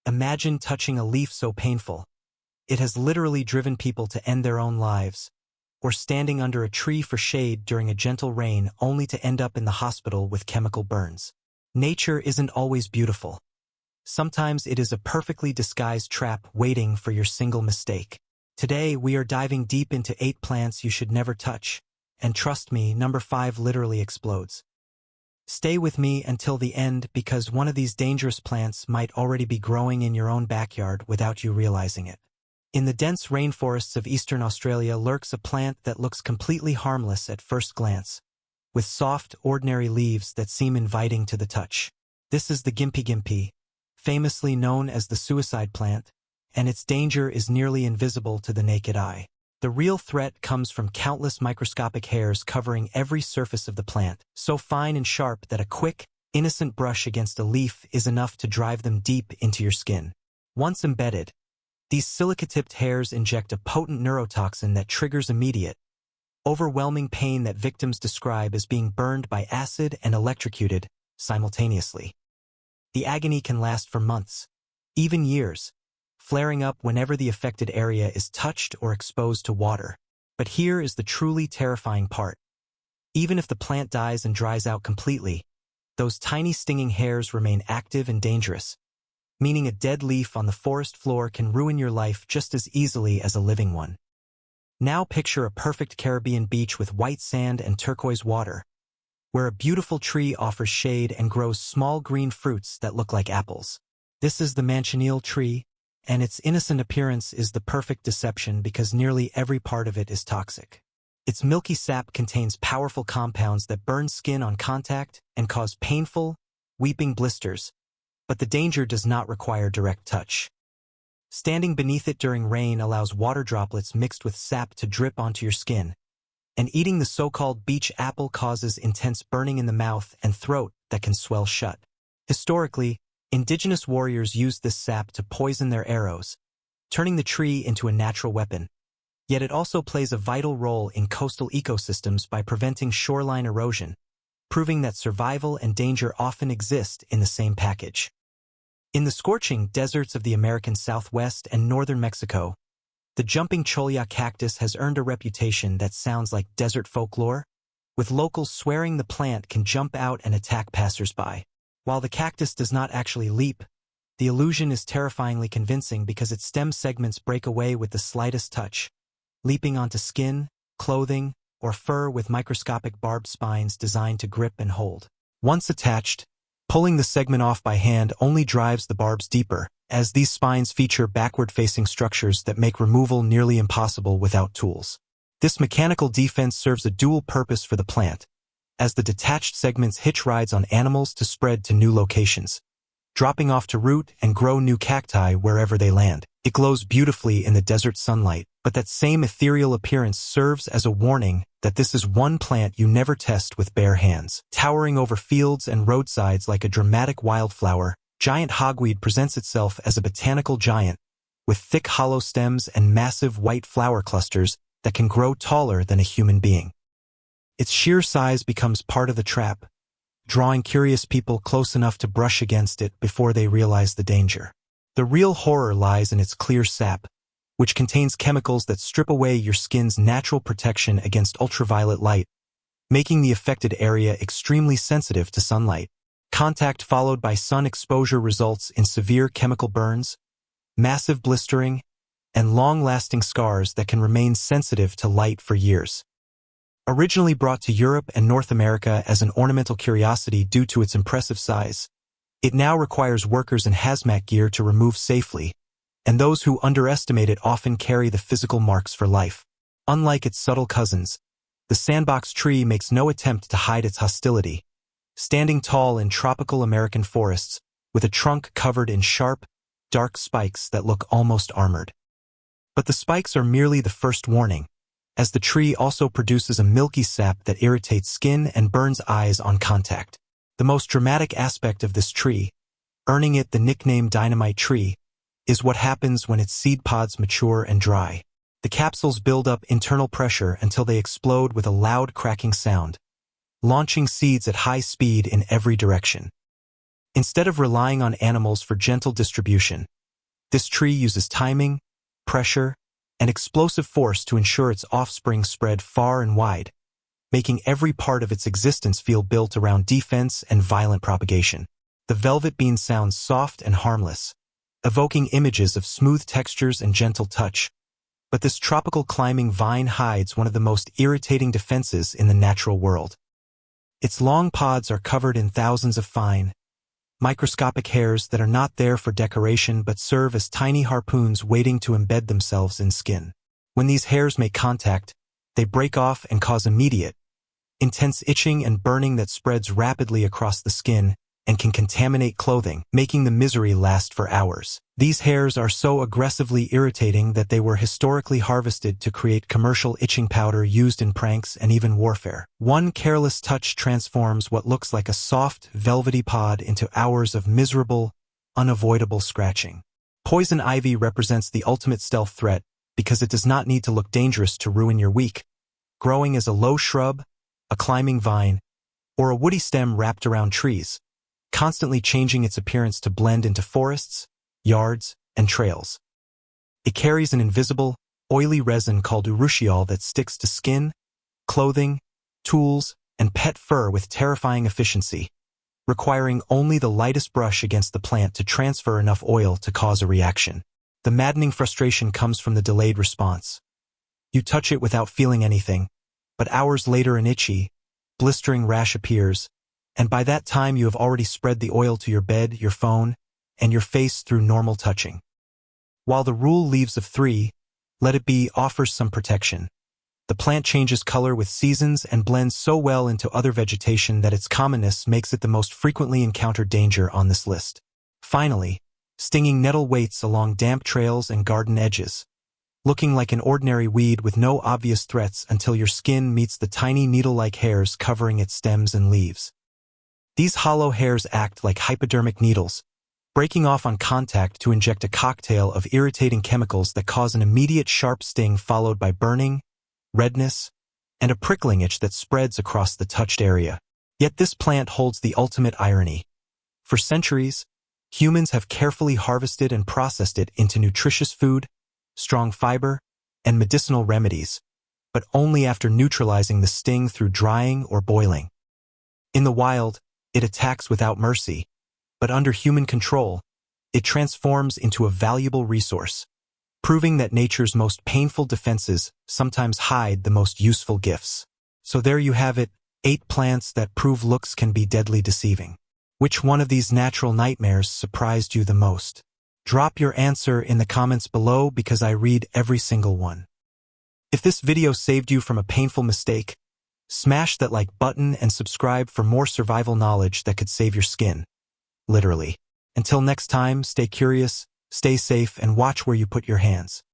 Imagine touching a leaf so painful. It has literally driven people to end their own lives, or standing under a tree for shade during a gentle rain only to end up in the hospital with chemical burns. Nature isn't always beautiful. Sometimes it is a perfectly disguised trap waiting for your single mistake. Today, we are diving deep into 8 plants you should never touch, and trust me, number 5 literally explodes. Stay with me until the end because one of these dangerous plants might already be growing in your own backyard without you realizing it. In the dense rainforests of eastern Australia lurks a plant that looks completely harmless at first glance, with soft, ordinary leaves that seem inviting to the touch. This is the Gympie-Gympie, famously known as the suicide plant, and its danger is nearly invisible to the naked eye. The real threat comes from countless microscopic hairs covering every surface of the plant, so fine and sharp that a quick, innocent brush against a leaf is enough to drive them deep into your skin. Once embedded, these silica-tipped hairs inject a potent neurotoxin that triggers immediate, overwhelming pain that victims describe as being burned by acid and electrocuted simultaneously. The agony can last for months, even years, flaring up whenever the affected area is touched or exposed to water. But here is the truly terrifying part. Even if the plant dies and dries out completely, those tiny stinging hairs remain active and dangerous, meaning a dead leaf on the forest floor can ruin your life just as easily as a living one. Now picture a perfect Caribbean beach with white sand and turquoise water, where a beautiful tree offers shade and grows small green fruits that look like apples. This is the Manchineel Tree, and its innocent appearance is the perfect deception because nearly every part of it is toxic. Its milky sap contains powerful compounds that burn skin on contact and cause painful, weeping blisters, but the danger does not require direct touch. Standing beneath it during rain allows water droplets mixed with sap to drip onto your skin, and eating the so-called beach apple causes intense burning in the mouth and throat that can swell shut. Historically, indigenous warriors used this sap to poison their arrows, turning the tree into a natural weapon. Yet it also plays a vital role in coastal ecosystems by preventing shoreline erosion, proving that survival and danger often exist in the same package. In the scorching deserts of the American Southwest and northern Mexico, the jumping Cholla cactus has earned a reputation that sounds like desert folklore, with locals swearing the plant can jump out and attack passersby. While the cactus does not actually leap, the illusion is terrifyingly convincing because its stem segments break away with the slightest touch, leaping onto skin, clothing, or fur with microscopic barbed spines designed to grip and hold. Once attached, pulling the segment off by hand only drives the barbs deeper, as these spines feature backward-facing structures that make removal nearly impossible without tools. This mechanical defense serves a dual purpose for the plant, as the detached segments hitch rides on animals to spread to new locations, dropping off to root and grow new cacti wherever they land. It glows beautifully in the desert sunlight, but that same ethereal appearance serves as a warning that this is one plant you never test with bare hands. Towering over fields and roadsides like a dramatic wildflower, giant hogweed presents itself as a botanical giant, with thick hollow stems and massive white flower clusters that can grow taller than a human being. Its sheer size becomes part of the trap, drawing curious people close enough to brush against it before they realize the danger. The real horror lies in its clear sap, which contains chemicals that strip away your skin's natural protection against ultraviolet light, making the affected area extremely sensitive to sunlight. Contact followed by sun exposure results in severe chemical burns, massive blistering, and long-lasting scars that can remain sensitive to light for years. Originally brought to Europe and North America as an ornamental curiosity due to its impressive size, it now requires workers in hazmat gear to remove safely, and those who underestimate it often carry the physical marks for life. Unlike its subtle cousins, the Sandbox tree makes no attempt to hide its hostility, standing tall in tropical American forests with a trunk covered in sharp, dark spikes that look almost armored. But the spikes are merely the first warning, as the tree also produces a milky sap that irritates skin and burns eyes on contact. The most dramatic aspect of this tree, earning it the nickname Dynamite Tree, is what happens when its seed pods mature and dry. The capsules build up internal pressure until they explode with a loud cracking sound, launching seeds at high speed in every direction. Instead of relying on animals for gentle distribution, this tree uses timing, pressure, and explosive force to ensure its offspring spread far and wide, making every part of its existence feel built around defense and violent propagation. The velvet bean sounds soft and harmless, evoking images of smooth textures and gentle touch, but this tropical climbing vine hides one of the most irritating defenses in the natural world. Its long pods are covered in thousands of fine, microscopic hairs that are not there for decoration but serve as tiny harpoons waiting to embed themselves in skin. When these hairs make contact, they break off and cause immediate, intense itching and burning that spreads rapidly across the skin and can contaminate clothing, making the misery last for hours. These hairs are so aggressively irritating that they were historically harvested to create commercial itching powder used in pranks and even warfare. One careless touch transforms what looks like a soft, velvety pod into hours of miserable, unavoidable scratching. Poison ivy represents the ultimate stealth threat because it does not need to look dangerous to ruin your week. Growing as a low shrub, a climbing vine, or a woody stem wrapped around trees, constantly changing its appearance to blend into forests, yards, and trails. It carries an invisible, oily resin called urushiol that sticks to skin, clothing, tools, and pet fur with terrifying efficiency, requiring only the lightest brush against the plant to transfer enough oil to cause a reaction. The maddening frustration comes from the delayed response. You touch it without feeling anything, but hours later an itchy, blistering rash appears, and by that time you have already spread the oil to your bed, your phone, and your face through normal touching. While the rule leaves of 3, let it be, offers some protection. The plant changes color with seasons and blends so well into other vegetation that its commonness makes it the most frequently encountered danger on this list. Finally, stinging nettle waits along damp trails and garden edges, looking like an ordinary weed with no obvious threats until your skin meets the tiny needle-like hairs covering its stems and leaves. These hollow hairs act like hypodermic needles, breaking off on contact to inject a cocktail of irritating chemicals that cause an immediate sharp sting followed by burning, redness, and a prickling itch that spreads across the touched area. Yet this plant holds the ultimate irony. For centuries, humans have carefully harvested and processed it into nutritious food, strong fiber, and medicinal remedies, but only after neutralizing the sting through drying or boiling. In the wild, it attacks without mercy, but under human control, it transforms into a valuable resource, proving that nature's most painful defenses sometimes hide the most useful gifts. So there you have it, 8 plants that prove looks can be deadly deceiving. Which one of these natural nightmares surprised you the most? Drop your answer in the comments below because I read every single one. If this video saved you from a painful mistake, smash that like button and subscribe for more survival knowledge that could save your skin. Literally. Until next time, stay curious, stay safe, and watch where you put your hands.